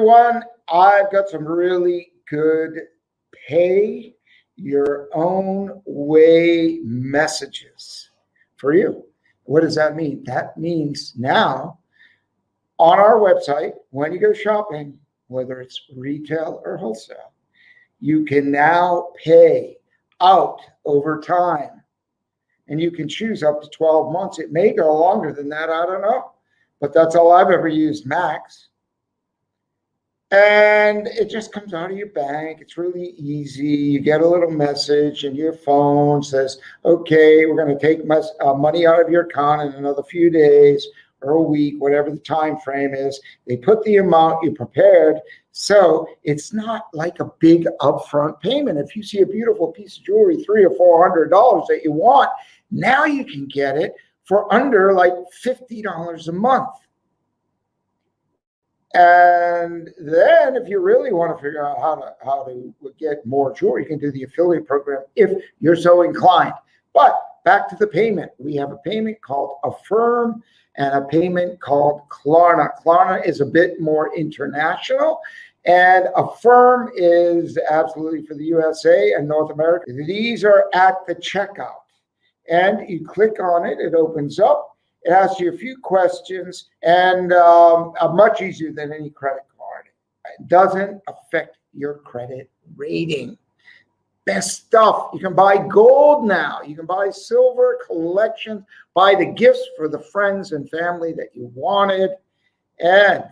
everyone. I've got some really good pay your own way messages for you. What does that mean? That means now on our website, when you go shopping, whether it's retail or wholesale, you can now pay out over time. And you can choose up to 12 months. It may go longer than that. I don't know. But that's all I've ever used, max. And it just comes out of your bank. It's really easy. You get a little message and your phone says, okay, we're going to take money out of your account in another few days or a week, whatever the time frame is. They put the amount you prepared. So it's not like a big upfront payment. If you see a beautiful piece of jewelry, $300 or $400 that you want, now you can get it for under like $50 a month. And then if you really want to figure out how to get more jewelry, you can do the affiliate program if you're so inclined. But back to the payment. We have a payment called Affirm and a payment called Klarna. Klarna is a bit more international, and Affirm is absolutely for the USA and North America. These are at the checkout. And you click on it, it opens up. It asks you a few questions, and much easier than any credit card. It doesn't affect your credit rating. Best stuff. You can buy gold now. You can buy silver collections, buy the gifts for the friends and family that you wanted, and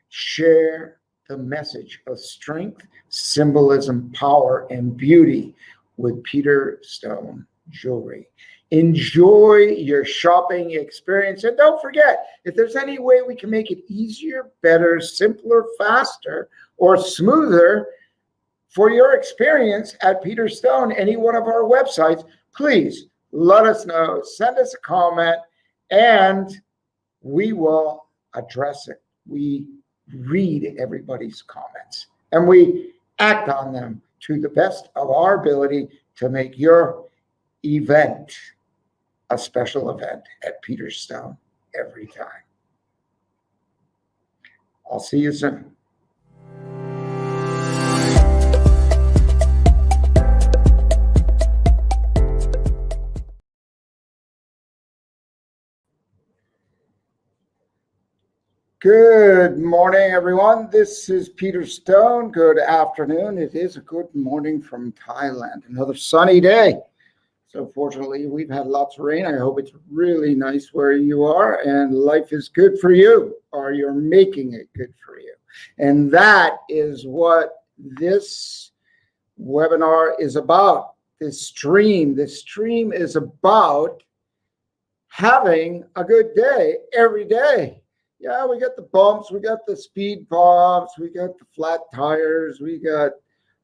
share the message of strength, symbolism, power, and beauty with Peter Stone Jewelry. Enjoy your shopping experience. And don't forget, if there's any way we can make it easier, better, simpler, faster, or smoother for your experience at Peter Stone, any one of our websites, please let us know. Send us a comment, and we will address it. We read everybody's comments, and we act on them to the best of our ability to make your event a special event at Peter Stone every time. I'll see you soon. Good morning, everyone. This is Peter Stone. Good afternoon. It is a good morning from Thailand. Another sunny day. So fortunately, we've had lots of rain. I hope it's really nice where you are and life is good for you, or you're making it good for you. And that is what this webinar is about. This stream is about having a good day every day. Yeah, we got the bumps, we got the speed bumps, we got the flat tires, we got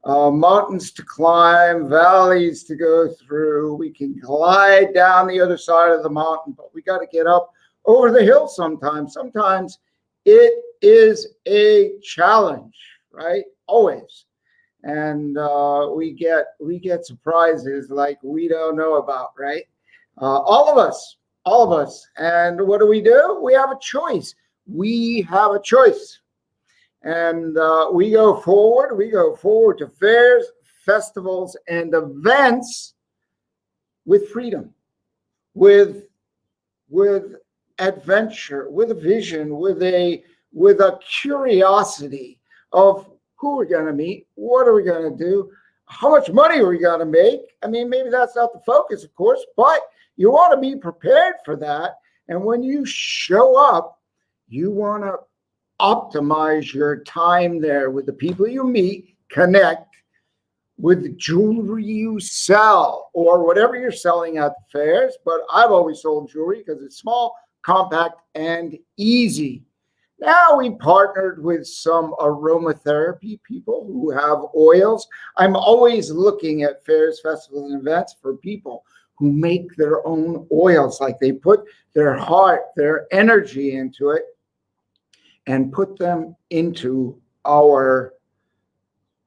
mountains to climb, valleys to go through. We can glide down the other side of the mountain, but we got to get up over the hill sometimes. Sometimes it is a challenge, right? Always. And we get surprises like we don't know about, right? All of us. And what do? We have a choice. We have a choice. And we go forward to fairs, festivals, and events with freedom, with adventure, with a vision, with a curiosity of who we're going to meet, what are we going to do, how much money are we going to make. I mean, maybe that's not the focus, of course, but you want to be prepared for that. And when you show up, you want to optimize your time there with the people you meet, connect with the jewelry you sell or whatever you're selling at the fairs. But I've always sold jewelry because it's small, compact, and easy. Now we partnered with some aromatherapy people who have oils. I'm always looking at fairs, festivals, and events for people who make their own oils, like they put their heart, their energy into it, and put them into our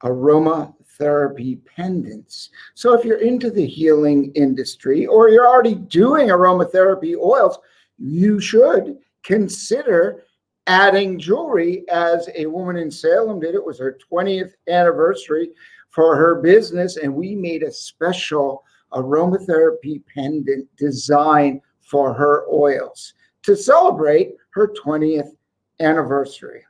aromatherapy pendants. So if you're into the healing industry or you're already doing aromatherapy oils, you should consider adding jewelry, as a woman in Salem did. It was her 20th anniversary for her business, and we made a special aromatherapy pendant design for her oils to celebrate her 20th anniversary.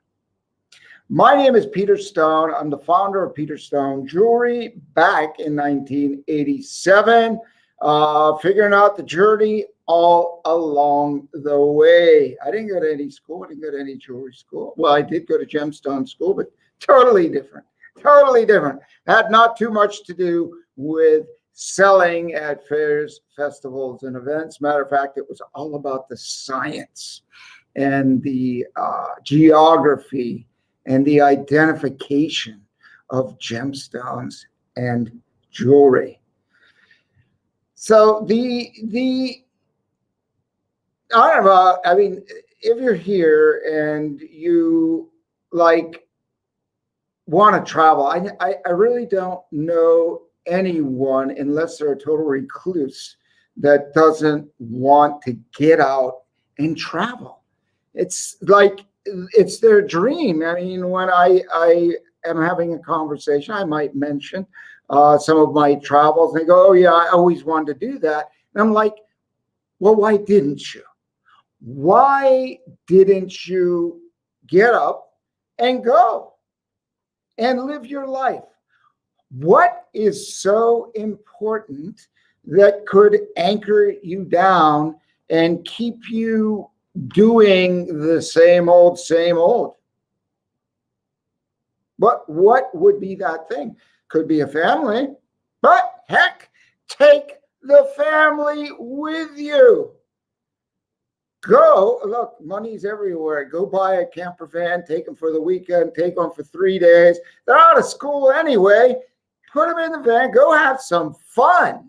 My name is Peter Stone. I'm the founder of Peter Stone Jewelry back in 1987, figuring out the journey all along the way. I didn't go to any school. I didn't go to any jewelry school. Well, I did go to gemstone school, but totally different. Totally different. Had not too much to do with selling at fairs, festivals, and events. Matter of fact, it was all about the science and the geography and the identification of gemstones and jewelry. So I don't know, I mean, if you're here and you like want to travel, I really don't know anyone, unless they're a total recluse, that doesn't want to get out and travel. It's like, it's their dream. I mean, when I am having a conversation, I might mention some of my travels, and they go, oh yeah, I always wanted to do that. And I'm like, well, why didn't you? Why didn't you get up and go and live your life? What is so important that could anchor you down and keep you doing the same old, same old? What would be that thing? Could be a family, but heck, take the family with you. Go, look, money's everywhere. Go buy a camper van, take them for the weekend, take them for 3 days. They're out of school anyway. Put them in the van, go have some fun.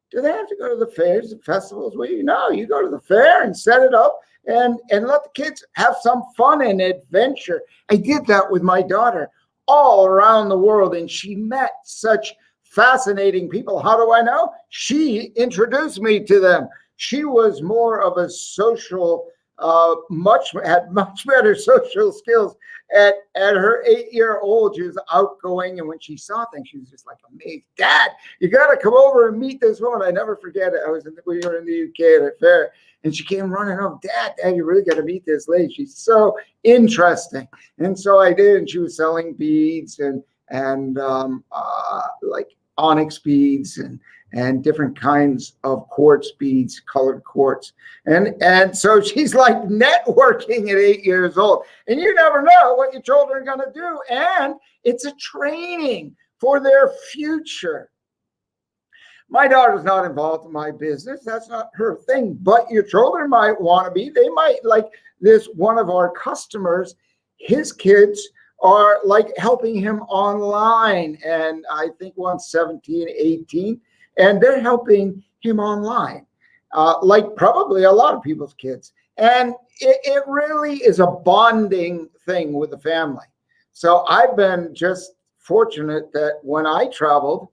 Do they have to go to the fairs and festivals with you? No, you go to the fair and set it up and let the kids have some fun and adventure. I did that with my daughter all around the world, and she met such fascinating people. How do I know? She introduced me to them. She was more of a social, had much better social skills. At her 8-year-old, she was outgoing, and when she saw things, she was just like amazed. Dad, you got to come over and meet this woman. I never forget it. We were in the UK at a fair, and she came running up. Dad, you really got to meet this lady. She's so interesting. And so I did, and she was selling beads and like onyx beads and different kinds of quartz beads, colored quartz. And so she's like networking at 8 years old. And you never know what your children are going to do. And it's a training for their future. My daughter's not involved in my business. That's not her thing. But your children might want to be. They might, like this one of our customers, his kids are like helping him online. And I think one's 17, 18. And they're helping him online, like probably a lot of people's kids. And it really is a bonding thing with the family. So I've been just fortunate that when I traveled,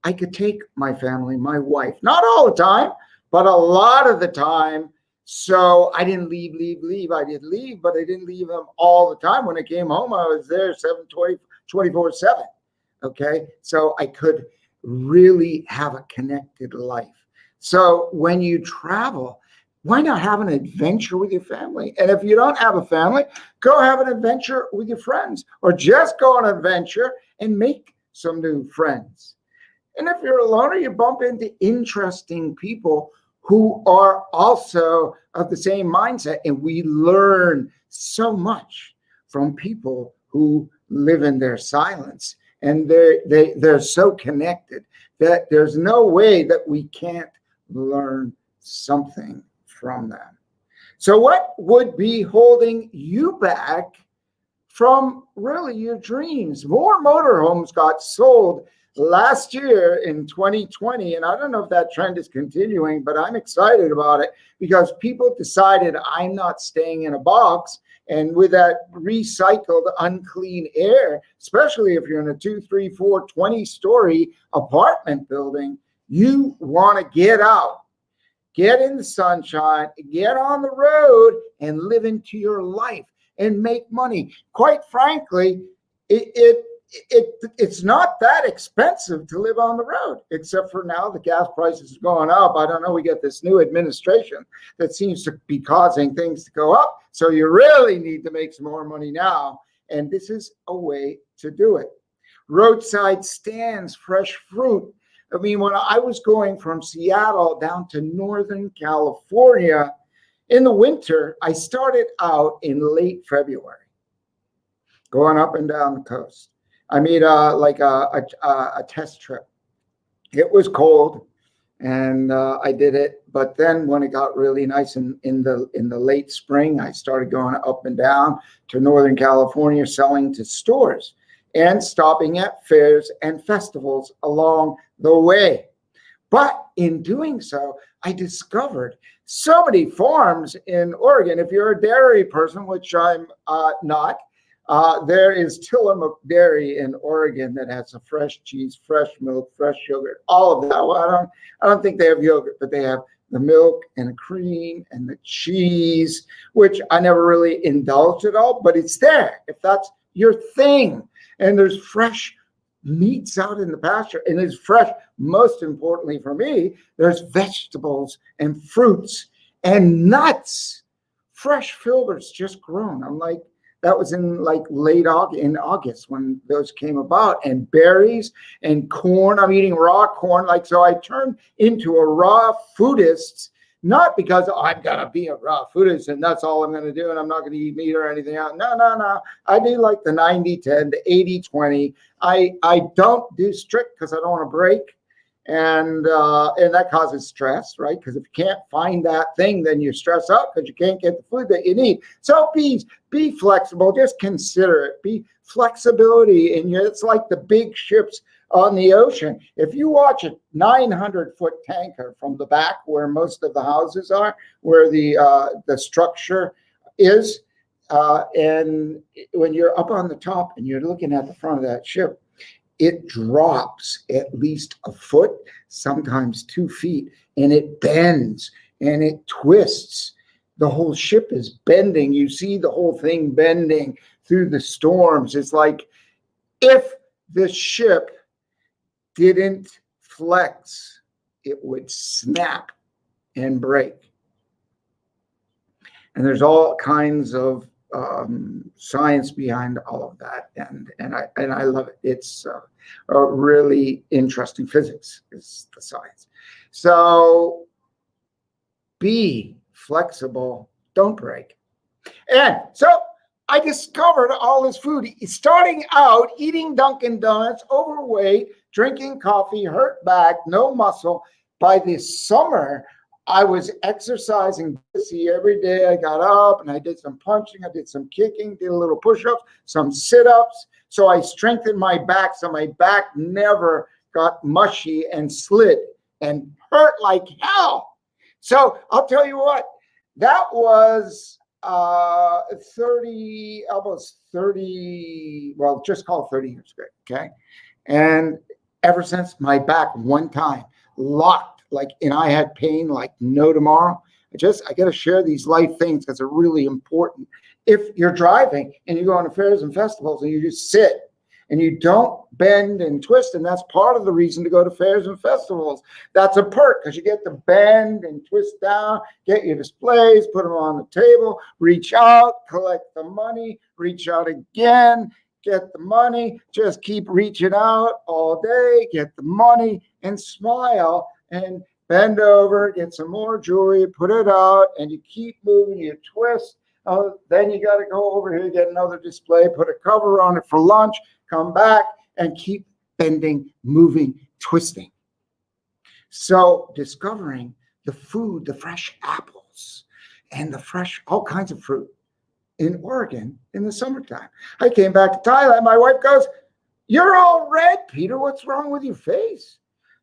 I could take my family, my wife, not all the time, but a lot of the time. So I didn't leave. I did leave, but I didn't leave them all the time. When I came home, I was there 24/7. Okay. So I could really have a connected life. So when you travel, why not have an adventure with your family? And if you don't have a family, go have an adventure with your friends, or just go on an adventure and make some new friends. And if you're a loner, you bump into interesting people who are also of the same mindset. And we learn so much from people who live in their silence. And they're so connected that there's no way that we can't learn something from them. So what would be holding you back from really your dreams? More motorhomes got sold last year in 2020. And I don't know if that trend is continuing, but I'm excited about it because people decided I'm not staying in a box. And with that recycled, unclean air, especially if you're in a 2, 3, 4, 20-story apartment building, you want to get out get in the sunshine, get on the road, and live into your life and make money. Quite frankly, it's not that expensive to live on the road, except for now the gas prices are going up. I don't know. We get this new administration that seems to be causing things to go up. So you really need to make some more money now. And this is a way to do it. Roadside stands, fresh fruit. I mean, when I was going from Seattle down to Northern California in the winter, I started out in late February, going up and down the coast. I made a test trip. It was cold, and I did it. But then when it got really nice in the late spring, I started going up and down to Northern California, selling to stores and stopping at fairs and festivals along the way. But in doing so, I discovered so many farms in Oregon. If you're a dairy person, which I'm not, there is Tillamook Dairy in Oregon that has a fresh cheese, fresh milk, fresh yogurt, all of that. Well, I don't think they have yogurt, but they have the milk and the cream and the cheese, which I never really indulged at all, but it's there if that's your thing. And there's fresh meats out in the pasture, and it's fresh. Most importantly for me, there's vegetables and fruits and nuts, fresh filberts just grown. I'm like, that was in like late August when those came about, and berries and corn. I'm eating raw corn. Like, so I turned into a raw foodist, not because I'm going to be a raw foodist and that's all I'm going to do and I'm not going to eat meat or anything else. No. I do like the 90-10, the 80-20. I don't do strict because I don't want to break. And that causes stress, right? Because if you can't find that thing, then you stress out because you can't get the food that you need. So be flexible. Just consider it. Be flexibility. And it's like the big ships on the ocean. If you watch a 900-foot tanker from the back where most of the houses are, where the structure is, and when you're up on the top and you're looking at the front of that ship, it drops at least a foot, sometimes 2 feet, and it bends and it twists. The whole ship is bending. You see the whole thing bending through the storms. It's like if the ship didn't flex, it would snap and break. And there's all kinds of science behind all of that, and I love it. It's a really interesting. Physics is the science. So be flexible, don't break. And so I discovered all this food. Starting out eating Dunkin' Donuts, overweight, drinking coffee, hurt back, no muscle. By this summer, I was exercising every day. I got up and I did some punching, I did some kicking, did a little push-ups, some sit-ups. So I strengthened my back so my back never got mushy and slid and hurt like hell. So I'll tell you what, that was 30, almost 30, well, just call it 30 years ago, okay? And ever since, my back one time locked, and I had pain like no tomorrow. I got to share these life things because they're really important. If you're driving and you go on to fairs and festivals and you just sit and you don't bend and twist, and that's part of the reason to go to fairs and festivals. That's a perk because you get to bend and twist down, get your displays, put them on the table, reach out, collect the money, reach out again, get the money, just keep reaching out all day, get the money and smile. And bend over, get some more jewelry, put it out, and you keep moving, you twist. Then you got to go over here, get another display, put a cover on it for lunch, come back, and keep bending, moving, twisting. So discovering the food, the fresh apples, and the fresh, all kinds of fruit in Oregon in the summertime. I came back to Thailand. My wife goes, "You're all red, Peter. What's wrong with your face?"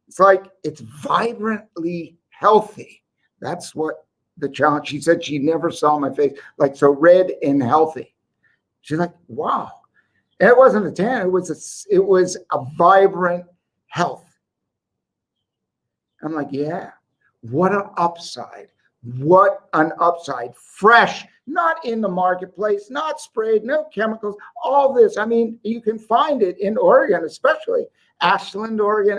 It's like it's vibrantly healthy. That's what the challenge. She said she never saw my face like so red and healthy. She's like, wow. And it wasn't a tan. It was a vibrant health. I'm like, yeah. What an upside. What an upside. Fresh, not in the marketplace, not sprayed, no chemicals, all this. I mean, you can find it in Oregon, especially Ashland, Oregon.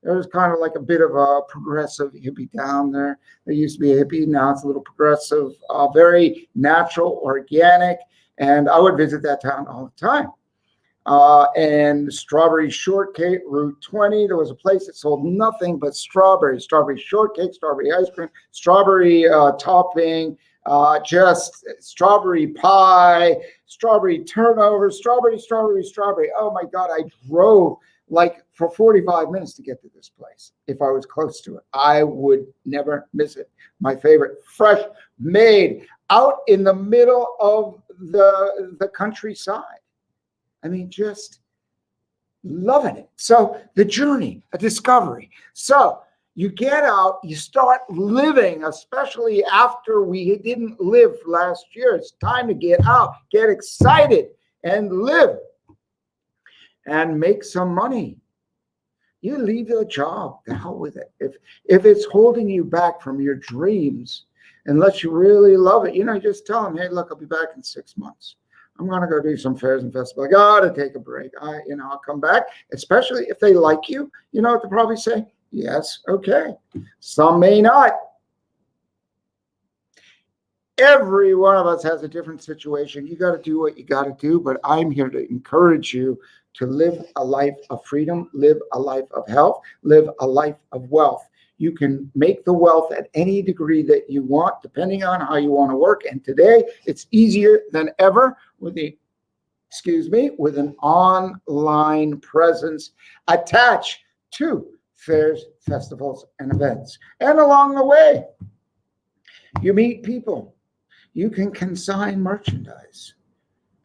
There's kind of like a bit of a progressive hippie down there. There used to be a hippie. Now it's a little progressive, very natural, organic. And I would visit that town all the time. And strawberry shortcake, Route 20. There was a place that sold nothing but strawberry shortcake, strawberry ice cream, strawberry topping, just strawberry pie, strawberry turnovers, strawberry. Oh my God, I drove like for 45 minutes to get to this place. If I was close to it, I would never miss it. My favorite, fresh made out in the middle of the countryside. I mean, just loving it. So the journey, a discovery. So you get out, you start living, especially after we didn't live last year. It's time to get out, get excited, and live and make some money. You leave the job, the hell with it. If it's holding you back from your dreams, unless you really love it, just tell them, hey, look, I'll be back in 6 months. I'm going to go do some fairs and festivals. I got to take a break. I'll come back, especially if they like you. You know what they'll probably say? Yes, okay. Some may not. Every one of us has a different situation. You got to do what you got to do, but I'm here to encourage you to live a life of freedom, live a life of health, live a life of wealth. You can make the wealth at any degree that you want, depending on how you want to work. And today, it's easier than ever with an online presence attached to fairs, festivals, and events. And along the way, you meet people. You can consign merchandise.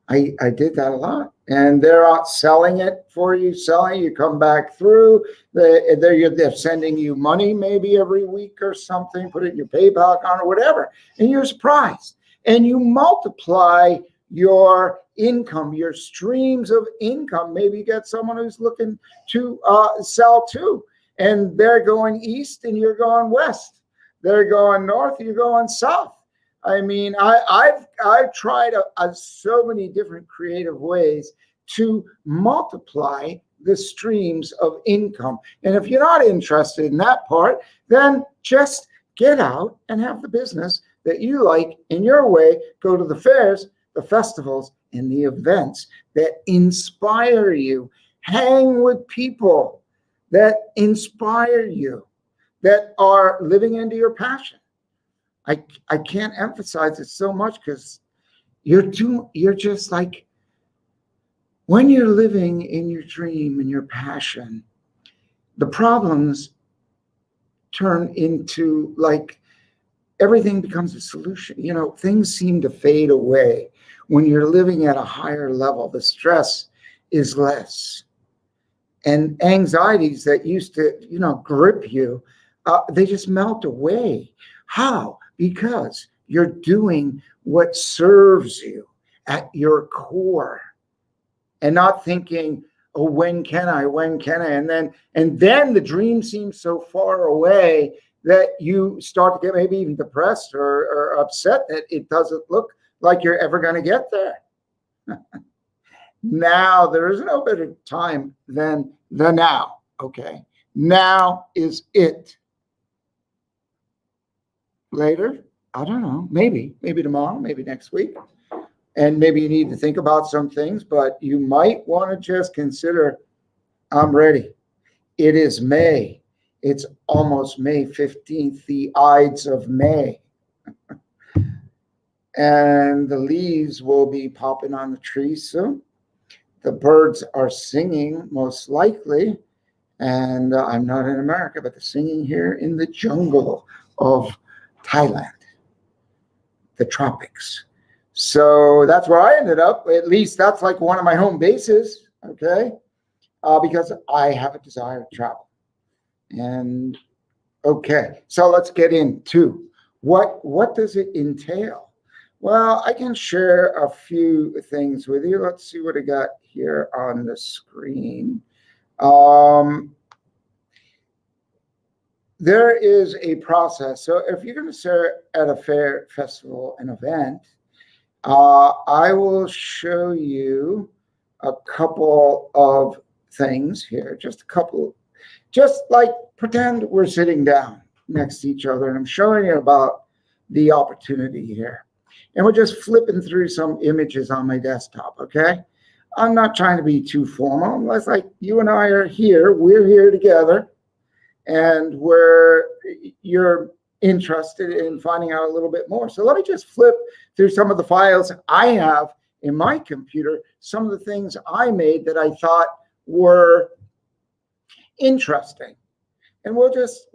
I did that a lot. And they're out selling it for you, you come back through. They're sending you money maybe every week or something, put it in your PayPal account or whatever, and you're surprised. And you multiply your income, your streams of income. Maybe you get someone who's looking to sell too, and they're going east and you're going west. They're going north, you're going south. I mean, I've tried so many different creative ways to multiply the streams of income. And if you're not interested in that part, then just get out and have the business that you like in your way. Go to the fairs, the festivals, and the events that inspire you. Hang with people that inspire you, that are living into your passion. I can't emphasize it so much because you're just like, when you're living in your dream and your passion, the problems turn into like everything becomes a solution. Things seem to fade away. When you're living at a higher level, the stress is less. And anxieties that used to, grip you, they just melt away. How? Because you're doing what serves you at your core and not thinking, oh, when can I? And then the dream seems so far away that you start to get maybe even depressed or upset that it doesn't look like you're ever going to get there. Now, there is no better time than the now. Okay. Now is it. Later, I don't know, maybe tomorrow, maybe next week. And maybe you need to think about some things, but you might want to just consider, I'm ready. It is May. It's almost May 15th, the Ides of May. And the leaves will be popping on the trees soon. The birds are singing, most likely. And I'm not in America, but they're singing here in the jungle of Thailand, the tropics. So that's where I ended up. At least that's like one of my home bases, okay? Because I have a desire to travel. And okay, so let's get into what does it entail? Well, I can share a few things with you. Let's see what I got here on the screen. there is a process. So if you're going to start at a fair, festival, an event, I will show you a couple of things here, just a couple, just like pretend we're sitting down next to each other and I'm showing you about the opportunity here. And we're just flipping through some images on my desktop, okay? I'm not trying to be too formal, unless like you and I are here, we're here together, and you're interested in finding out a little bit more. So let me just flip through some of the files I have in my computer, some of the things I made that I thought were interesting. And we'll just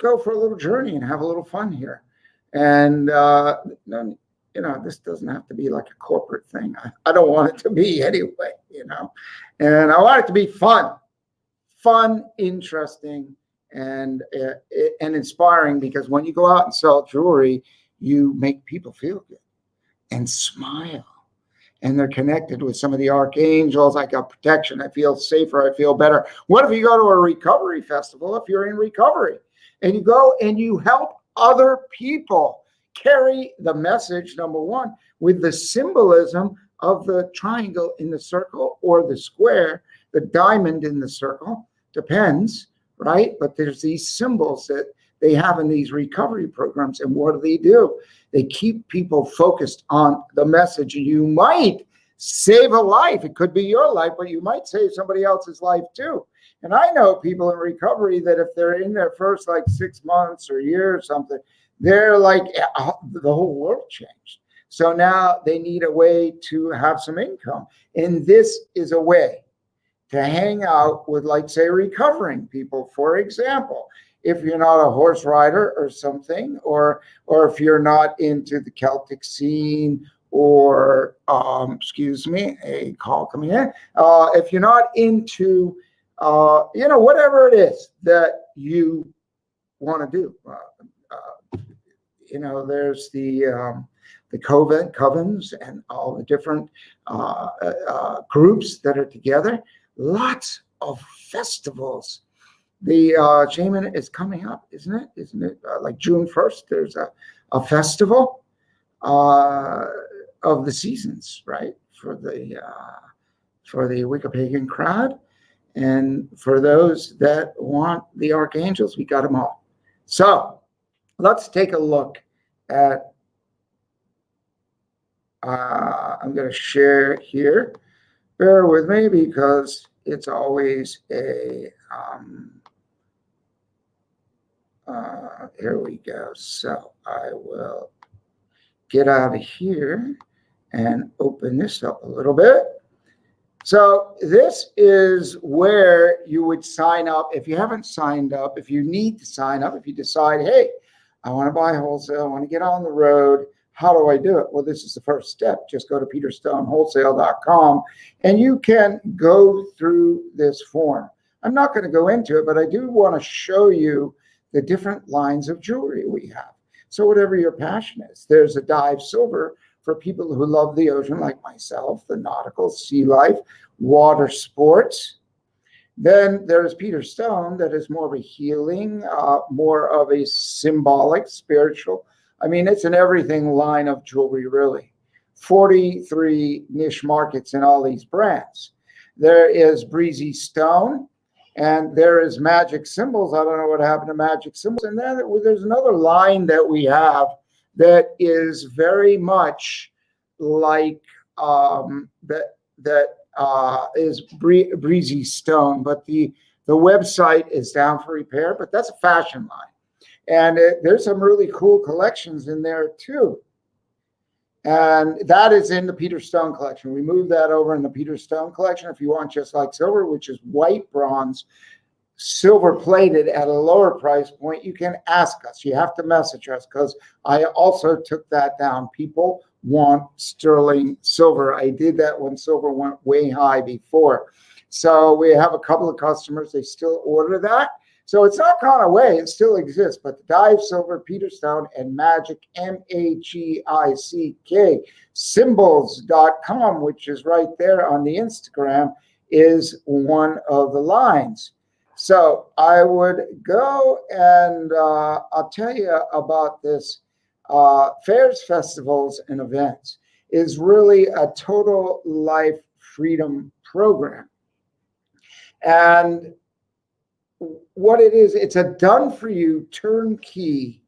go for a little journey and have a little fun here. And this doesn't have to be like a corporate thing. I don't want it to be anyway, and I want it to be fun, interesting, and inspiring, because when you go out and sell jewelry, you make people feel good and smile, and they're connected with some of the archangels. I got protection. I feel safer. I feel better. What if you go to a recovery festival, if you're in recovery, and you go and you help other people carry the message, number one, with the symbolism of the triangle in the circle or the square, the diamond in the circle, depends, right? But there's these symbols that they have in these recovery programs. And what do? They keep people focused on the message. You might save a life. It could be your life, but you might save somebody else's life too. And I know people in recovery that if they're in their first like 6 months or year or something, they're like, the whole world changed. So now they need a way to have some income. And this is a way to hang out with, like, say, recovering people. For example, if you're not a horse rider or something, or if you're not into the Celtic scene, or, a call coming in. If you're not into, whatever it is that you want to do. There's the covens and all the different groups that are together. Lots of festivals. The Shaman is coming up, isn't it? Isn't it like June 1st? There's a festival of the seasons, right? For the Wicca crowd, and for those that want the archangels, we got them all. So let's take a look at, I'm going to share here. Bear with me, because it's always a, here we go. So I will get out of here and open this up a little bit. So this is where you would sign up. If you haven't signed up, if you need to sign up, if you decide, hey, I want to buy wholesale, I want to get on the road, how do I do it? Well, this is the first step. Just go to peterstonewholesale.com and you can go through this form. I'm not going to go into it, but I do want to show you the different lines of jewelry we have. So whatever your passion is, there's a dive silver for people who love the ocean, like myself, the nautical, sea life, water sports. Then there's Peter Stone, that is more of a healing, more of a symbolic, spiritual. I mean, it's an everything line of jewelry, really. 43 niche markets in all these brands. There is Breezy Stone, and there is Magic Symbols. I don't know what happened to Magic Symbols. And then there's another line that we have that is very much like is Breezy Stone, but the website is down for repair, but that's a fashion line. And there's some really cool collections in there too. And that is in the Peter Stone collection. We moved that over in the Peter Stone collection. If you want just like silver, which is white bronze, silver plated at a lower price point, you can ask us. You have to message us, because I also took that down. People want sterling silver. I did that when silver went way high before. So we have a couple of customers, they still order that. So it's not gone away, it still exists. But the Dive Silver, Peter Stone, and Magic, Magick, symbols.com, which is right there on the Instagram, is one of the lines. So I would go and I'll tell you about this. Fairs, festivals, and events is really a total life freedom program. And what it is, it's a done-for-you turnkey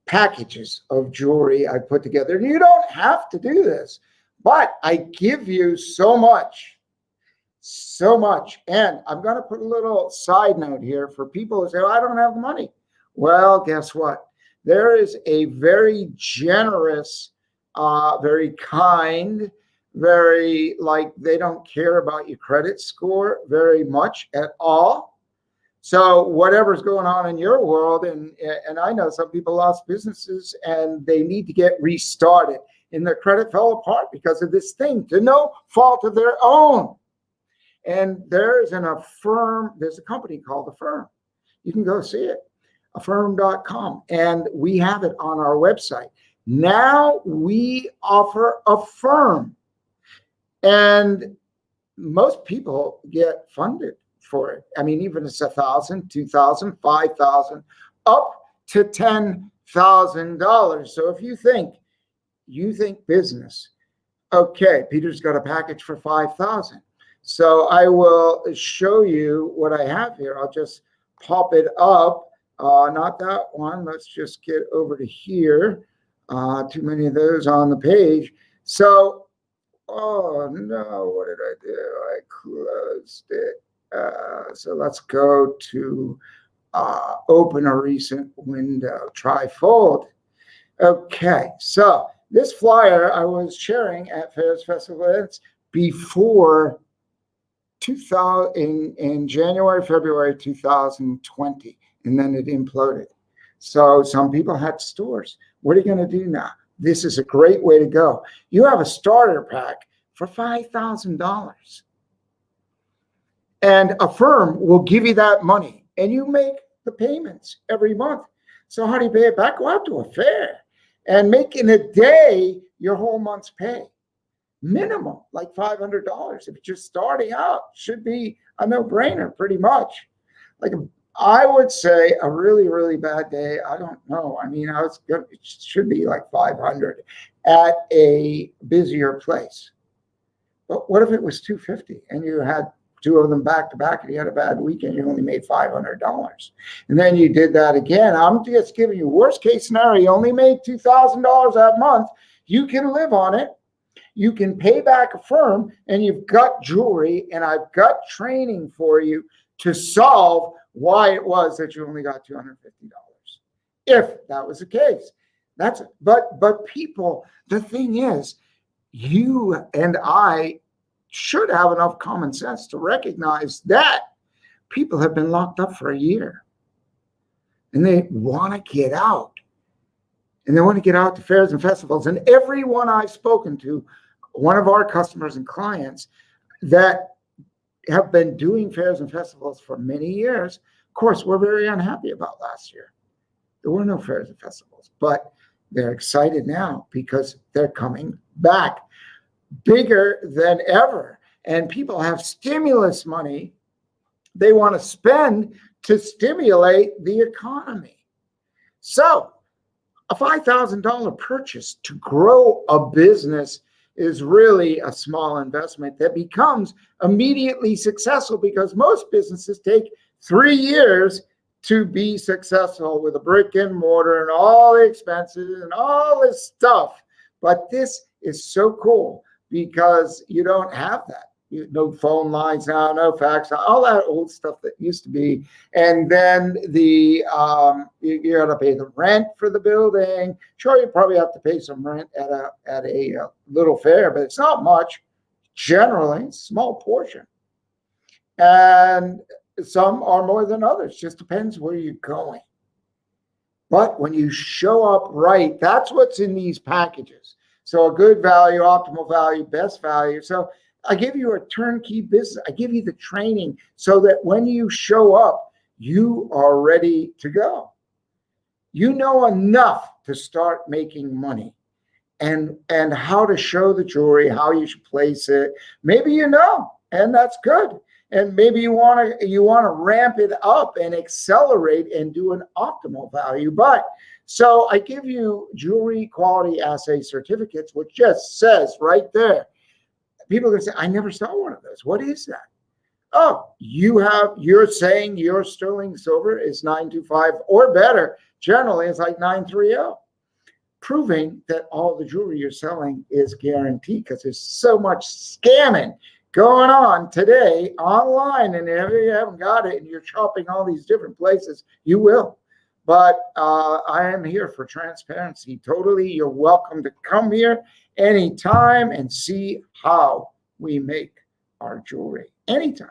packages of jewelry I put together. And you don't have to do this, but I give you so much. And I'm going to put a little side note here for people who say, I don't have the money. Well, guess what? There is a very generous, very kind, very they don't care about your credit score very much at all. So whatever's going on in your world, and I know some people lost businesses and they need to get restarted, and their credit fell apart because of this thing, to no fault of their own. And there's a company called Affirm. You can go see it, affirm.com, and we have it on our website. Now we offer Affirm, and most people get funded for it. I mean, even it's $1,000, $2,000, $5,000, up to $10,000. So if you think business, okay, Peter's got a package for $5,000. So I will show you what I have here. I'll just pop it up. Not that one. Let's just get over to here. Too many of those on the page. So, oh no, what did I do? I closed it. So let's go to open a recent window. Trifold. Okay, so this flyer I was sharing at Fairs Festival Events before 2000 in January, February 2020, and then it imploded. So some people had stores. What are you going to do now? This is a great way to go. You have a starter pack for $5,000. And Affirm will give you that money, and you make the payments every month. So how do you pay it back? Go out to a fair and make in a day your whole month's pay. Minimum, like $500. If you're just starting out, should be a no-brainer pretty much. Like I would say a really, really bad day, I don't know. I mean, it should be like 500 at a busier place. But what if it was 250 and you had two of them back to back and you had a bad weekend, you only made $500. And then you did that again. I'm just giving you worst case scenario. You only made $2,000 that month. You can live on it. You can pay back Affirm, and you've got jewelry, and I've got training for you to solve why it was that you only got $250. If that was the case. But people, the thing is, you and I should have enough common sense to recognize that people have been locked up for a year and they want to get out, and they want to get out to fairs and festivals. And everyone I've spoken to, one of our customers and clients that have been doing fairs and festivals for many years, of course, we're very unhappy about last year. There were no fairs and festivals, but they're excited now because they're coming back bigger than ever. And people have stimulus money they want to spend to stimulate the economy. So a $5,000 purchase to grow a business is really a small investment that becomes immediately successful, because most businesses take 3 years to be successful with a brick and mortar and all the expenses and all this stuff. But this is so cool because you don't have that. No phone lines now, no fax, all that old stuff that used to be. And then you got to pay the rent for the building. Sure, you probably have to pay some rent at a little fair, but it's not much. Generally, it's a small portion. And some are more than others. Just depends where you're going. But when you show up right, that's what's in these packages. So a good value, optimal value, best value. So I give you a turnkey business. I give you the training so that when you show up, you are ready to go. You know enough to start making money and how to show the jewelry, how you should place it. Maybe you know, and that's good. And maybe you want to ramp it up and accelerate and do an optimal value. But so I give you jewelry quality assay certificates, which just says right there. People are going to say, I never saw one of those. What is that? Oh, you're saying your sterling silver is 925 or better. Generally, it's like 930, proving that all the jewelry you're selling is guaranteed, because there's so much scamming going on today online. And if you haven't got it and you're shopping all these different places, you will. But I am here for transparency. Totally. You're welcome to come here anytime and see how we make our jewelry. Anytime.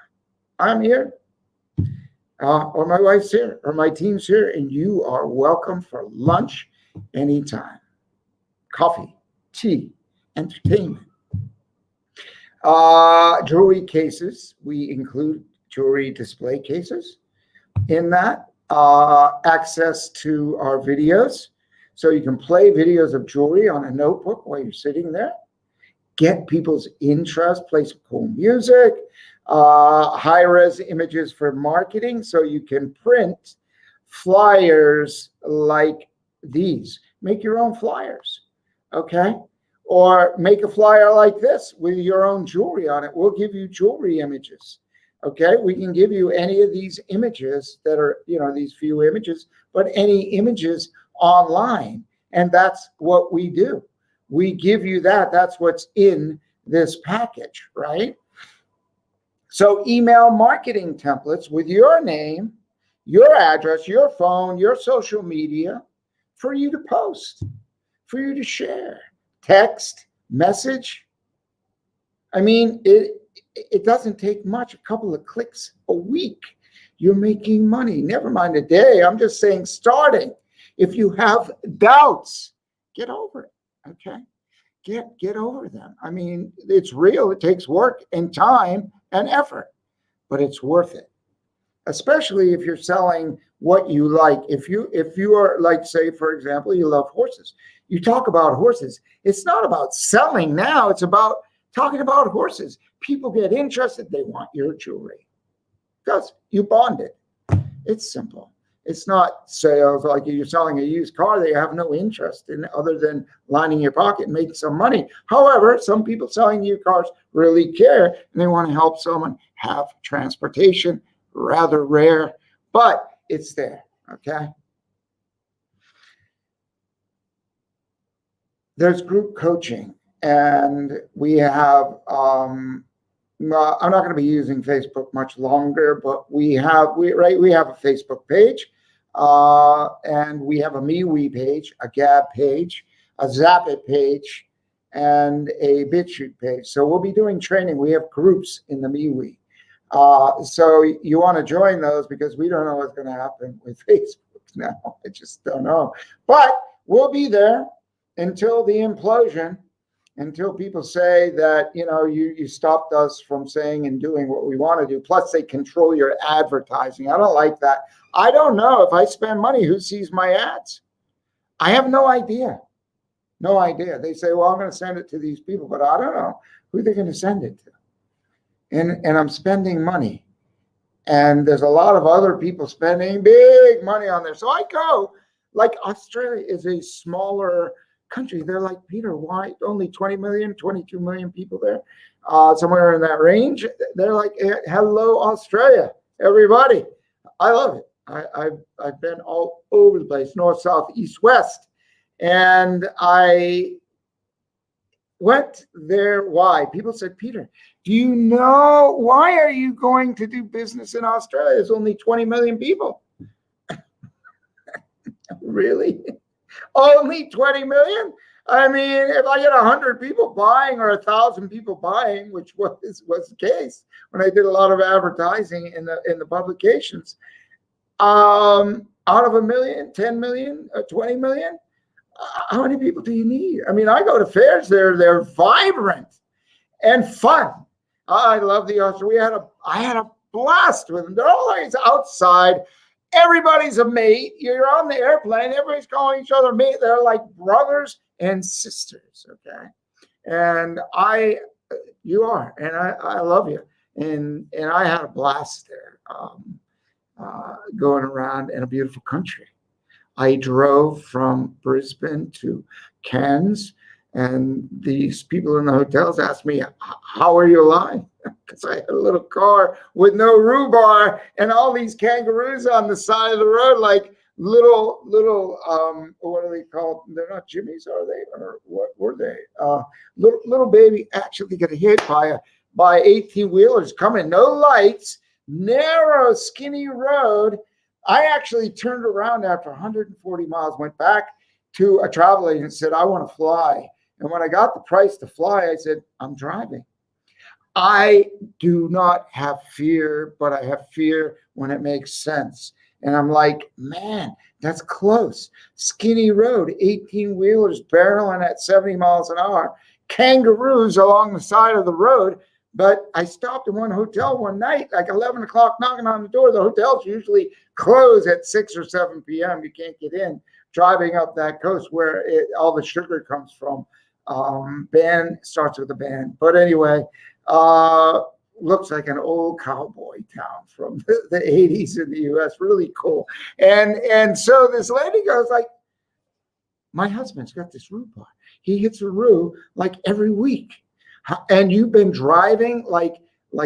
I'm here, or my wife's here, or my team's here, and you are welcome for lunch anytime. Coffee, tea, entertainment. Jewelry cases, we include jewelry display cases in that. Access to our videos, so you can play videos of jewelry on a notebook while you're sitting there. Get people's interest, play some cool music. High-res images for marketing, so you can print flyers like these. Make your own flyers, okay? Or make a flyer like this with your own jewelry on it. We'll give you jewelry images, okay? We can give you any of these images that are, these few images, but any images online, and that's what we do. We give you that. That's what's in this package, right? So email marketing templates with your name, your address, your phone, your social media for you to post, for you to share, text, message. I mean, it doesn't take much, a couple of clicks a week. You're making money. Never mind a day. I'm just saying starting. If you have doubts, get over it, okay? Get over them. I mean, it's real. It takes work and time and effort, but it's worth it. Especially if you're selling what you like. If you are, like, say, for example, you love horses. You talk about horses. It's not about selling now. It's about talking about horses. People get interested. They want your jewelry because you bond it. It's simple. It's not sales like you're selling a used car that you have no interest in other than lining your pocket and making some money. However, some people selling new cars really care, and they want to help someone have transportation. Rather rare, but it's there, okay? There's group coaching, and we have, I'm not going to be using Facebook much longer, but we have a Facebook page, and we have a MeWe page, a Gab page, a Zapit page, and a BitChute page. So we'll be doing training. We have groups in the MeWe. So you want to join those, because we don't know what's going to happen with Facebook now. I just don't know. But we'll be there until the implosion, until people say that, you stopped us from saying and doing what we want to do. Plus, they control your advertising. I don't like that. I don't know if I spend money, who sees my ads? I have no idea. No idea. They say, well, I'm going to send it to these people, but I don't know who they're going to send it to. And I'm spending money. And there's a lot of other people spending big money on there. So I go, like, Australia is a smaller country. They're like, Peter, why only 20 million, 22 million people there? Somewhere in that range. They're like, hello, Australia, everybody. I love it. I've been all over the place, north, south, east, west. And I went there. Why? People said, Peter, do you know why are you going to do business in Australia? There's only 20 million people. Really? Only 20 million? I mean, if I get 100 people buying or 1,000 people buying, which was the case when I did a lot of advertising in the publications, out of 1 million, 10 million, 20 million, how many people do you need? I mean, I go to fairs, they're vibrant and fun. I love the Australians. I had a blast with them. They're always outside. Everybody's a mate. You're on the airplane. Everybody's calling each other mate. They're like brothers and sisters, okay? And you are, and I love you. and I had a blast there, going around in a beautiful country. I drove from Brisbane to Cairns, and these people in the hotels asked me, how are you alive? Because I had a little car with no rhubarb and all these kangaroos on the side of the road, like little, what are they called? They're not jimmies, are they? Or what were they? Little baby actually got hit by 18-wheelers coming, no lights, narrow, skinny road. I actually turned around after 140 miles, went back to a travel agent and said, I want to fly. And when I got the price to fly, I said, I'm driving. I do not have fear, but I have fear when it makes sense. And I'm like, man, that's close. Skinny road, 18-wheelers barreling at 70 miles an hour, kangaroos along the side of the road. But I stopped in one hotel one night, like 11 o'clock, knocking on the door. The hotels usually close at 6 or 7 p.m. You can't get in. Driving up that coast where all the sugar comes from. Band starts with a band. But anyway, looks like an old cowboy town from the 80s in the U.S. Really cool. And so this lady goes like, my husband's got this rhubarb. He hits a roo like every week. And you've been driving like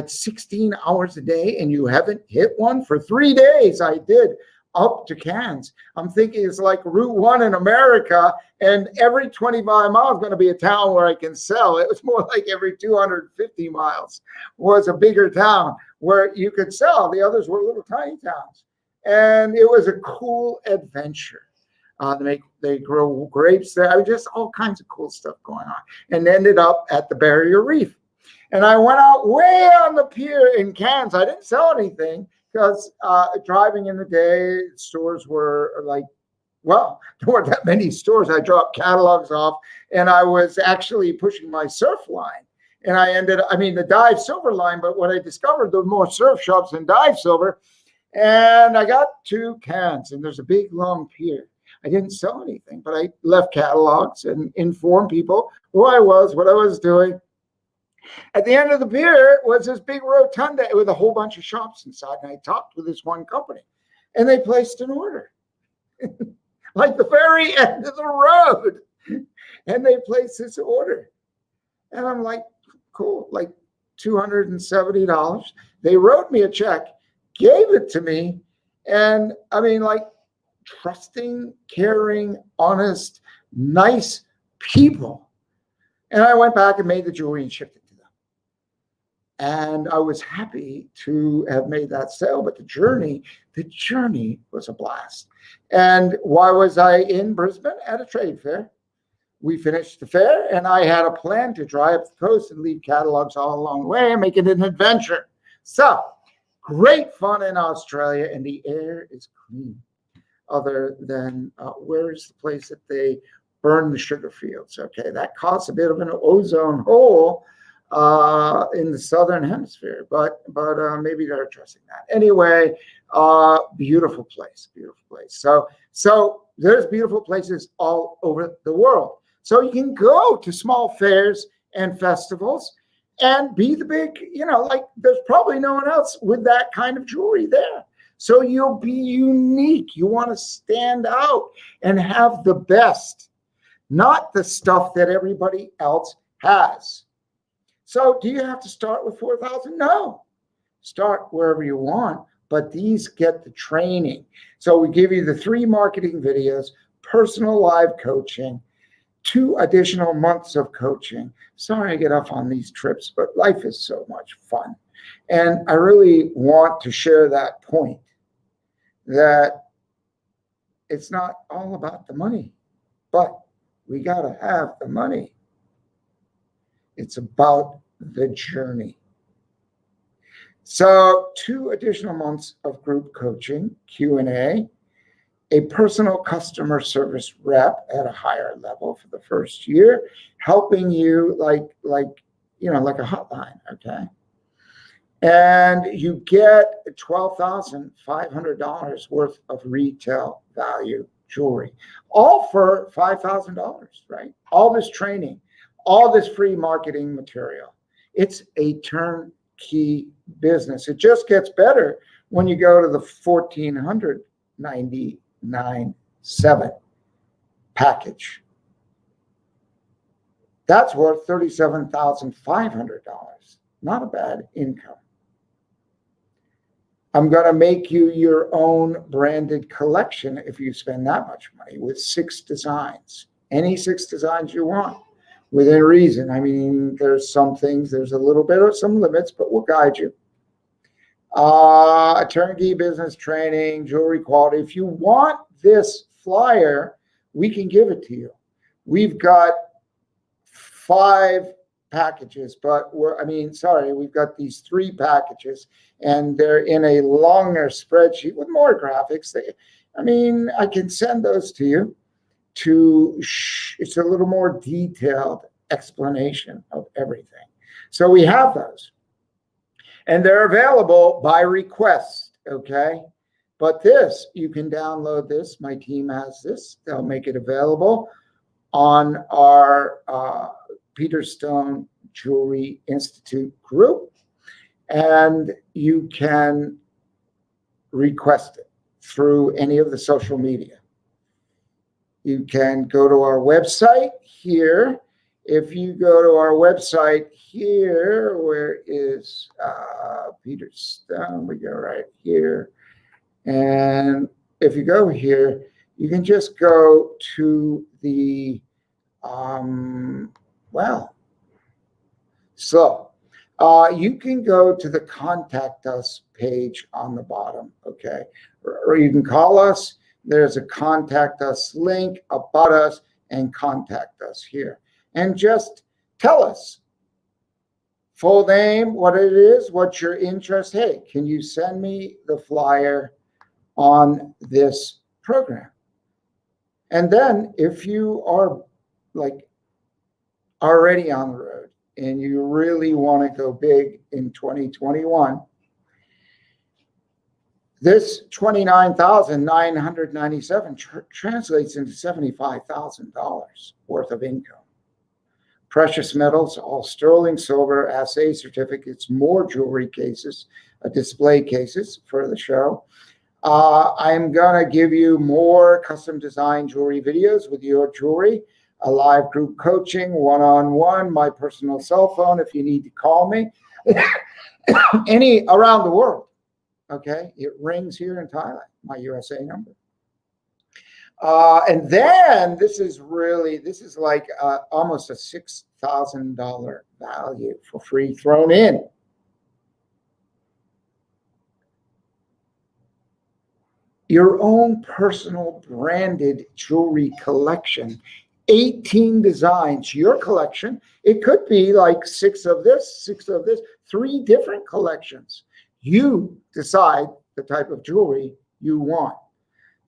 16 hours a day and you haven't hit one? For 3 days I did, up to Cairns. I'm thinking it's like Route 1 in America, and every 25 miles is going to be a town where I can sell. It was more like every 250 miles was a bigger town where you could sell. The others were little tiny towns. And it was a cool adventure. They grow grapes there. I mean, just all kinds of cool stuff going on, and ended up at the Barrier Reef. And I went out way on the pier in Cairns. I didn't sell anything because driving in the day, stores were like, well, there weren't that many stores. I dropped catalogs off, and I was actually pushing my surf line. And the dive silver line, but what I discovered, there were more surf shops than dive silver. And I got to Cairns, and there's a big, long pier. I didn't sell anything, but I left catalogs and informed people who I was, what I was doing. At the end of the pier was this big rotunda with a whole bunch of shops inside. And I talked with this one company, and they placed an order, like the very end of the road. And they placed this order. And I'm like, cool, like $270. They wrote me a check, gave it to me. And I mean, like, trusting, caring, honest, nice people. And I went back and made the jewelry and shipped it to them. And I was happy to have made that sale, but the journey was a blast. And why was I in Brisbane? At a trade fair. We finished the fair, and I had a plan to drive up the coast and leave catalogs all along the way and make it an adventure. So, great fun in Australia, and the air is clean. Other than where is the place that they burn the sugar fields? Okay, that caused a bit of an ozone hole in the southern hemisphere, but maybe they're addressing that. Anyway, beautiful place. So there's beautiful places all over the world. So you can go to small fairs and festivals and be the big, like there's probably no one else with that kind of jewelry there. So you'll be unique. You want to stand out and have the best, not the stuff that everybody else has. So do you have to start with 4,000? No. Start wherever you want, but these get the training. So we give you the 3 marketing videos, personal live coaching, 2 additional months of coaching. Sorry I get off on these trips, but life is so much fun. And I really want to share that point, that it's not all about the money, but we got to have the money. It's about the journey. So 2 additional months of group coaching, Q&A, a personal customer service rep at a higher level for the first year, helping you like a hotline, okay? And you get $12,500 worth of retail value jewelry, all for $5,000, right? All this training, all this free marketing material. It's a turnkey turnkey business. It just gets better when you go to the $1,499.7 package. That's worth $37,500. Not a bad income. I'm going to make you your own branded collection if you spend that much money with 6 designs. Any 6 designs you want within reason. I mean, there's some things, there's a little bit of some limits, but we'll guide you. A turnkey business training, jewelry quality. If you want this flyer, we can give it to you. We've got 5 packages, but we've got these 3 packages, and they're in a longer spreadsheet with more graphics. I can send those to you. It's a little more detailed explanation of everything. So we have those, and they're available by request. Okay. But this, you can download this. My team has this. They'll make it available on our Peter Stone Jewelry Institute group, and you can request it through any of the social media. You can go to our website here. If you go to our website here, where is Peter Stone? We go right here. And if you go here, you can just go to the, you can go to the Contact Us page on the bottom, okay? Or you can call us. There's a Contact Us link, About Us, and Contact Us here. And just tell us full name, what it is, what's your interest. Hey, can you send me the flyer on this program? And then if you are like already on the road and you really want to go big in 2021, this $29,997 translates into $75,000 worth of income. Precious metals, all sterling silver, assay certificates, more jewelry cases, display cases for the show. I'm going to give you more custom design jewelry videos with your jewelry, a live group coaching, one-on-one, my personal cell phone if you need to call me, any around the world. Okay, it rings here in Thailand, my USA number. And then this is like almost a $6,000 value for free thrown in. Your own personal branded jewelry collection, 18 designs, your collection. It could be like 6 of this, 3 different collections. You decide the type of jewelry you want.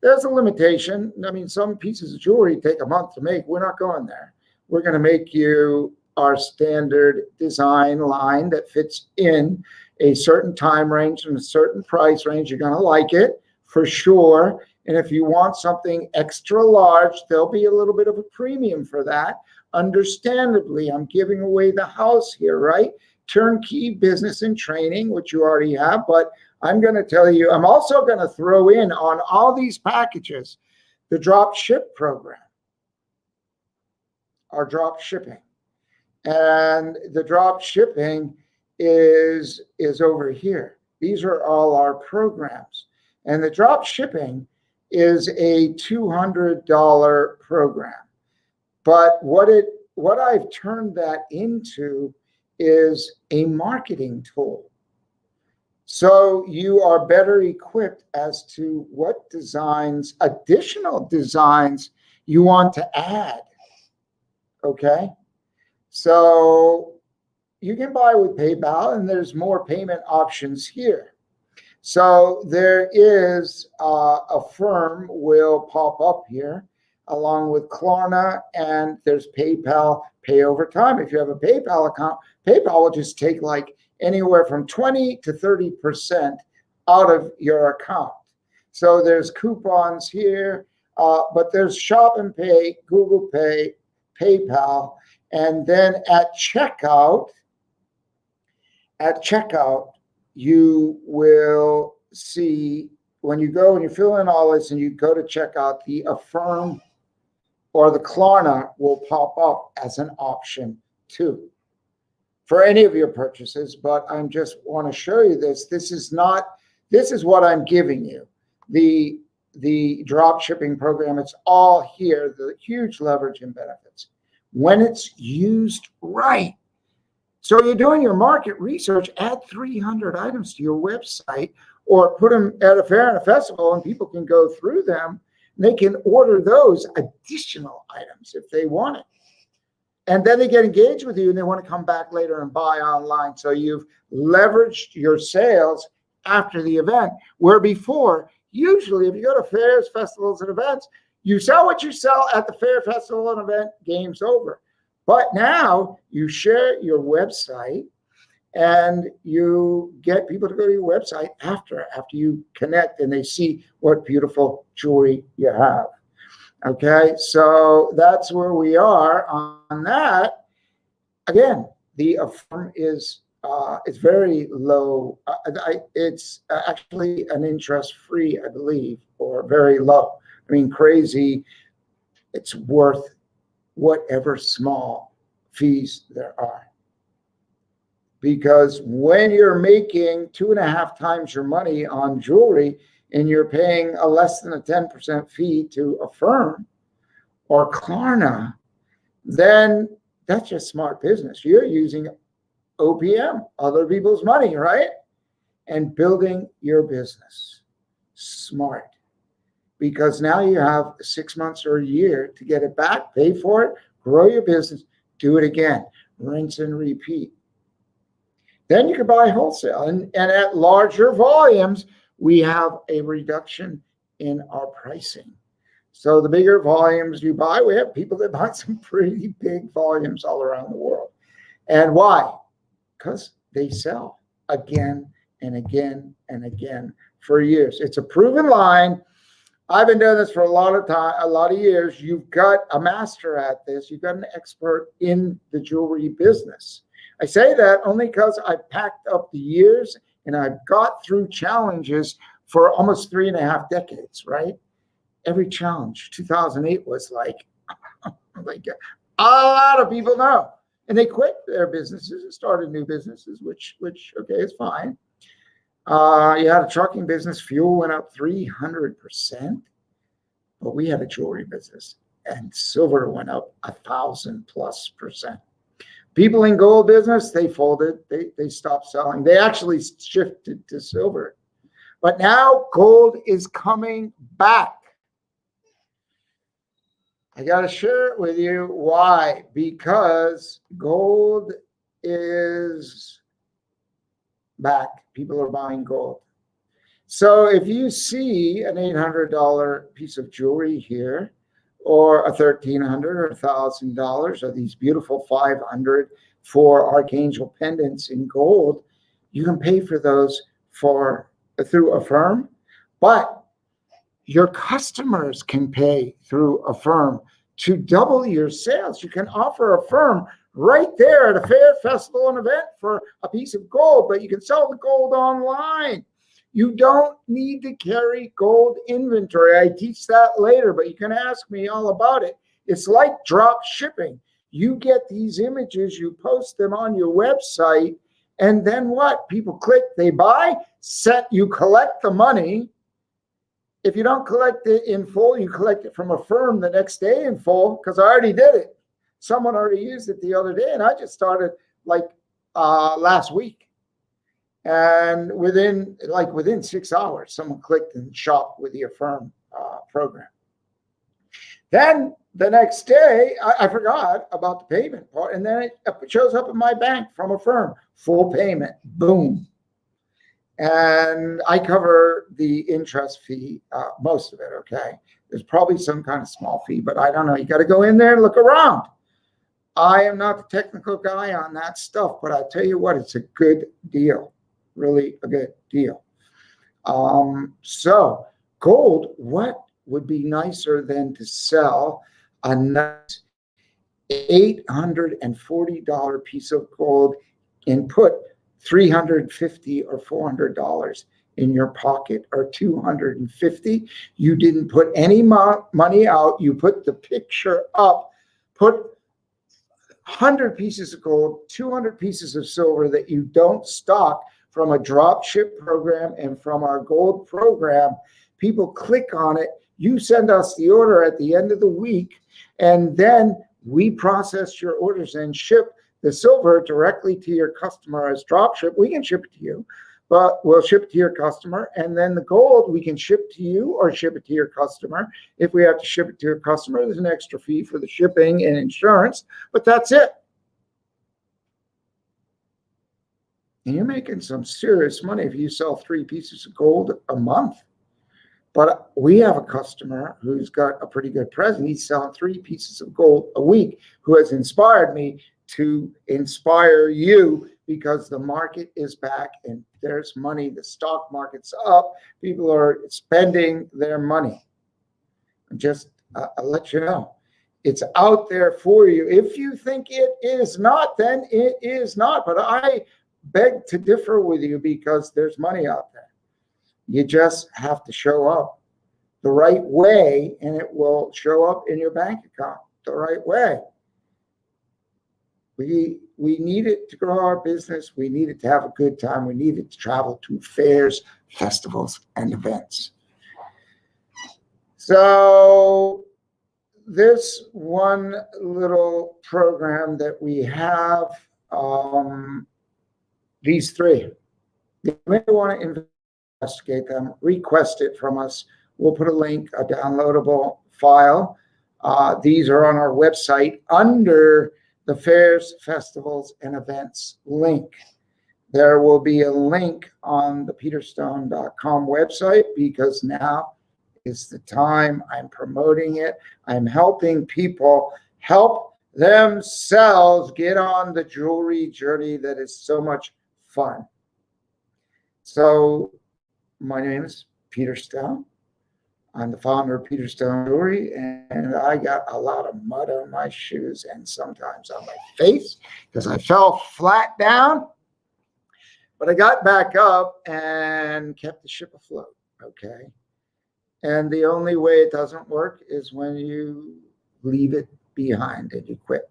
There's a limitation. I mean, some pieces of jewelry take a month to make. We're not going there. We're going to make you our standard design line that fits in a certain time range and a certain price range. You're going to like it for sure. And if you want something extra large, there'll be a little bit of a premium for that. Understandably, I'm giving away the house here, right? Turnkey business and training, which you already have, but I'm going to tell you, I'm also going to throw in on all these packages, the drop ship program, our drop shipping. And the drop shipping is over here. These are all our programs. And the drop shipping is a $200 program. But what I've turned that into is a marketing tool. So you are better equipped as to what designs, additional designs you want to add. Okay. So you can buy with PayPal, and there's more payment options here. So there is a firm will pop up here along with Klarna, and there's PayPal pay over time. If you have a PayPal account, PayPal will just take like anywhere from 20 to 30% out of your account. So there's coupons here, but there's Shop and Pay, Google Pay, PayPal, and then at checkout, at checkout, you will see when you go and you fill in all this and you go to checkout, the Affirm or the Klarna will pop up as an option too for any of your purchases. But I just want to show you this. This is what I'm giving you. The drop shipping program, it's all here, the huge leverage and benefits when it's used right. So you're doing your market research, add 300 items to your website or put them at a fair and a festival and people can go through them. They can order those additional items if they want it. And then they get engaged with you and they want to come back later and buy online. So you've leveraged your sales after the event, where before, usually if you go to fairs, festivals, and events, you sell what you sell at the fair, festival, and event, game's over. But now you share your website and you get people to go to your website after you connect and they see what beautiful jewelry you have. Okay, so that's where we are on that. Again, the Affirm is it's very low. It's actually an interest-free, I believe, or very low. I mean, crazy. It's worth whatever small fees there are. Because when you're making 2.5 times your money on jewelry and you're paying a less than a 10% fee to Affirm or Klarna, then that's just smart business. You're using OPM, other people's money, right? And building your business smart. Because now you have 6 months or a year to get it back, pay for it, grow your business, do it again, rinse and repeat. Then you can buy wholesale. And at larger volumes, we have a reduction in our pricing. So the bigger volumes you buy, we have people that buy some pretty big volumes all around the world. And why? Because they sell again and again and again for years. It's a proven line. I've been doing this for a lot of years. You've got a master at this. You've got an expert in the jewelry business. I say that only because I packed up the years and I've got through challenges for almost 3.5 decades, right? Every challenge, 2008 was like a lot of people know. And they quit their businesses and started new businesses, which okay, is fine. You had a trucking business, fuel went up 300%, but we had a jewelry business and silver went up 1,000+%. People in gold business, they folded, they stopped selling. They actually shifted to silver. But now gold is coming back. I got to share it with you. Why? Because gold is back. People are buying gold. So if you see an $800 piece of jewelry here, or a $1,300 or $1,000, or these beautiful $500 for Archangel pendants in gold, you can pay for those through Affirm, but your customers can pay through Affirm to double your sales. You can offer Affirm right there at a fair, festival, and event for a piece of gold, but you can sell the gold online. You don't need to carry gold inventory. I teach that later, but you can ask me all about it. It's like drop shipping. You get these images, you post them on your website, and then what? People click, they buy, you collect the money. If you don't collect it in full, you collect it from Affirm the next day in full, because I already did it. Someone already used it the other day, and I just started last week. And within 6 hours, someone clicked and shopped with the Affirm program. Then the next day, I forgot about the payment part, and then it shows up in my bank from Affirm, full payment, boom. And I cover the interest fee, most of it, okay? There's probably some kind of small fee, but I don't know. You got to go in there and look around. I am not the technical guy on that stuff, but I tell you what, it's a good deal. Really a good deal. So gold, what would be nicer than to sell a nice $840 piece of gold and put $350 or $400 in your pocket, or $250. You didn't put any money out. You put the picture up, put 100 pieces of gold, 200 pieces of silver that you don't stock from a drop ship program and from our gold program. People click on it. You send us the order at the end of the week, and then we process your orders and ship the silver directly to your customer as drop ship. We can ship it to you, but we'll ship it to your customer. And then the gold we can ship to you or ship it to your customer. If we have to ship it to your customer, there's an extra fee for the shipping and insurance, but that's it. And you're making some serious money if you sell 3 pieces of gold a month. But we have a customer who's got a pretty good present. He's selling 3 pieces of gold a week, who has inspired me to inspire you, because the market is back and there's money. The stock market's up. People are spending their money. Just I'll let you know. It's out there for you. If you think it is not, then it is not. But I beg to differ with you, because there's money out there. You just have to show up the right way, and it will show up in your bank account the right way. We need it to grow our business. We need it to have a good time. We need it to travel to fairs, festivals, and events. So this one little program that we have, these 3, you may want to investigate them, request it from us. We'll put a link, a downloadable file. These are on our website under the fairs, festivals, and events link. There will be a link on the peterstone.com website, because now is the time. I'm promoting it. I'm helping people help themselves get on the jewelry journey that is so much fun. So my name is Peter Stone. I'm the founder of Peter Stone Jewelry, and I got a lot of mud on my shoes and sometimes on my face because I fell flat down. But I got back up and kept the ship afloat, okay? And the only way it doesn't work is when you leave it behind and you quit.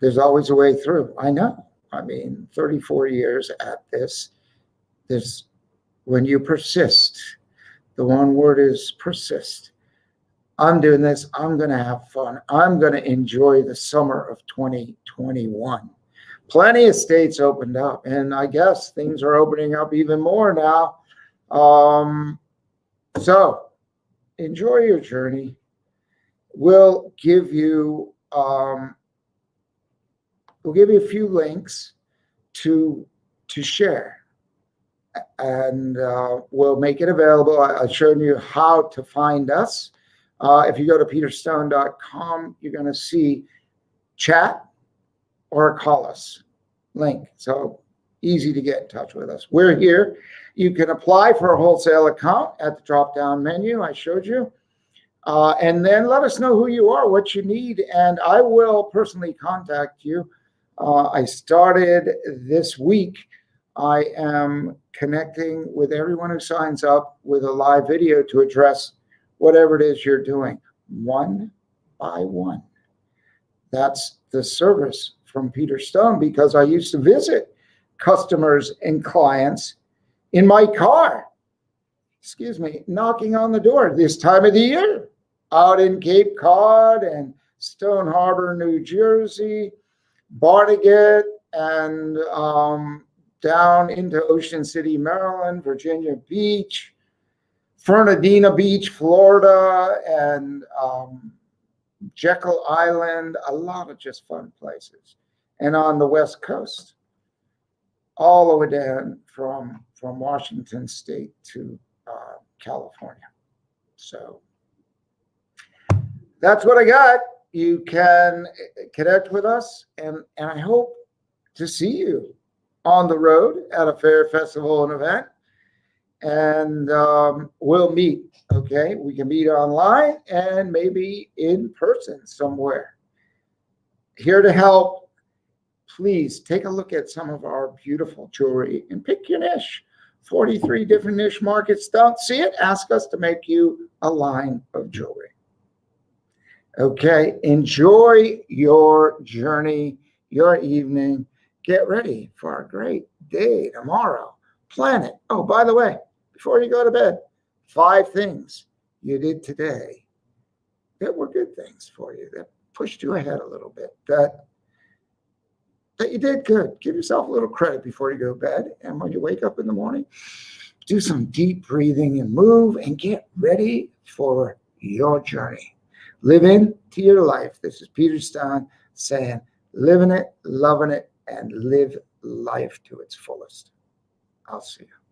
There's always a way through. I know. I mean, 34 years at this. When you persist, the one word is persist. I'm doing this. I'm going to have fun. I'm going to enjoy the summer of 2021. Plenty of states opened up, and I guess things are opening up even more now. So enjoy your journey. We'll give you a few links to share. And we'll make it available. I've shown you how to find us. If you go to peterstone.com, you're going to see chat or call us link. So easy to get in touch with us. We're here. You can apply for a wholesale account at the drop-down menu I showed you. And then let us know who you are, what you need, and I will personally contact you. I started this week. I am connecting with everyone who signs up with a live video to address whatever it is you're doing, one by one. That's the service from Peter Stone, because I used to visit customers and clients in my car, knocking on the door this time of the year, out in Cape Cod and Stone Harbor, New Jersey, Barnegat, and down into Ocean City, Maryland, Virginia Beach, Fernandina Beach, Florida, and Jekyll Island, a lot of just fun places. And on the West Coast, all the way down from Washington State to California. So that's what I got. You can connect with us, and I hope to see you on the road at a fair, festival, and event. And we'll meet, okay? We can meet online and maybe in person somewhere. Here to help. please take a look at some of our beautiful jewelry and pick your niche. 43 different niche markets. Don't see it? Ask us to make you a line of jewelry. Okay, enjoy your journey, your evening. Get ready for a great day tomorrow. Plan it. Oh, by the way, before you go to bed, 5 things you did today that were good things for you, that pushed you ahead a little bit, that you did good. Give yourself a little credit before you go to bed. And when you wake up in the morning, do some deep breathing and move and get ready for your journey. Live into your life. This is Peter Stein saying, living it, loving it, and live life to its fullest. I'll see you.